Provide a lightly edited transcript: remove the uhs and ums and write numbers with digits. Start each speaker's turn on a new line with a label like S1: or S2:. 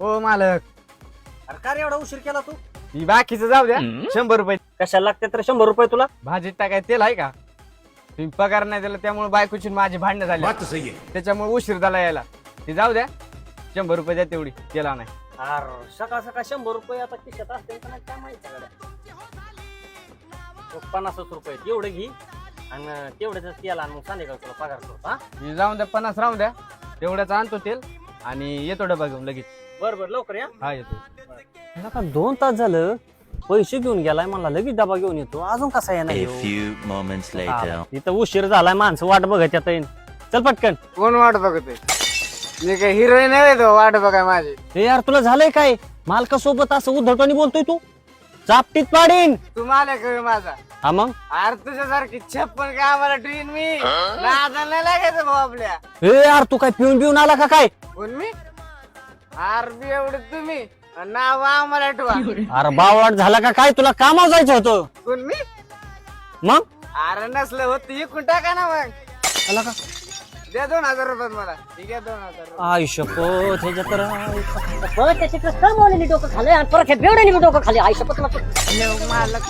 S1: हो मालक.
S2: अरे का रे एवढा उशीर केला तू?
S1: ही बाकीचं जाऊ द्या. 100 रुपये
S2: कशाला लागते तर 100 रुपये तुला?
S1: भाजीत टाकाय तेल आहे का? तुम्ही पगार नाही दिला त्यामुळे बायकोची माझी भांडणं झाली. त्याच्यामुळे उशीर झाला यायला. ते जाऊ द्या. 100 रुपये द्या तेवढी केला नाही.
S2: अरे सकाळ सकाळ 100 रुपये आता खिशात असते का नाही काय माहिती. 50 रुपये एवढं घे आणि तेवढ्याच केला आणि मग संध्याकाळ तुला पगार करतो. हा
S1: हे जाऊन द्या 50 राहून द्या. तेवढ्याच आणतो तेल आणि येतो डबा घेऊन लगेच.
S2: बरं लवकर या.
S1: हा येतो.
S2: का 2 तास झालं पैसे घेऊन गेलाय मला लगेच डबा घेऊन येतो अजून कसा येणार
S3: A few moments later.
S2: इथं उशीर झालाय माणसं वाट बघत येत. चल पटकन.
S1: कोण वाट बघतोय? मी काय हिरोईन नाही तो वाट बघाय माझी.
S2: हे यार तुला झालंय काय? मालकासोबत असं उद्धटवाणी बोलतोय तू? चापटीत पाडीन.
S1: तू मालक आहे माझा.
S2: हा मग
S1: अरे तुझ्यासारखी 56 का आम्हाला ट्रेन मी नादा नाही लागायचं भाऊ आपल्या.
S2: हे यार तू काय पिऊन बिऊन आला का काय?
S1: कोण मी? आरबी एवढं तुम्ही नाव आम्हाला आठवा.
S2: अरे बावळाट झाला का काय? तुला कामावर जायचं होतं.
S1: कोण मी?
S2: मग
S1: अरे नसलं होत इकून टाका ना मग.
S2: आला का?
S1: द्या 2000 रुपये मला. ठीक आहे 2000 रुपये.
S2: आयुष्यपत ह्याच्या तर
S4: त्याची कमवलेली डोकं खाल्लं आणि परत हे बेवड्याने डोकं खाल्ले. आयुष्यपत
S1: मालक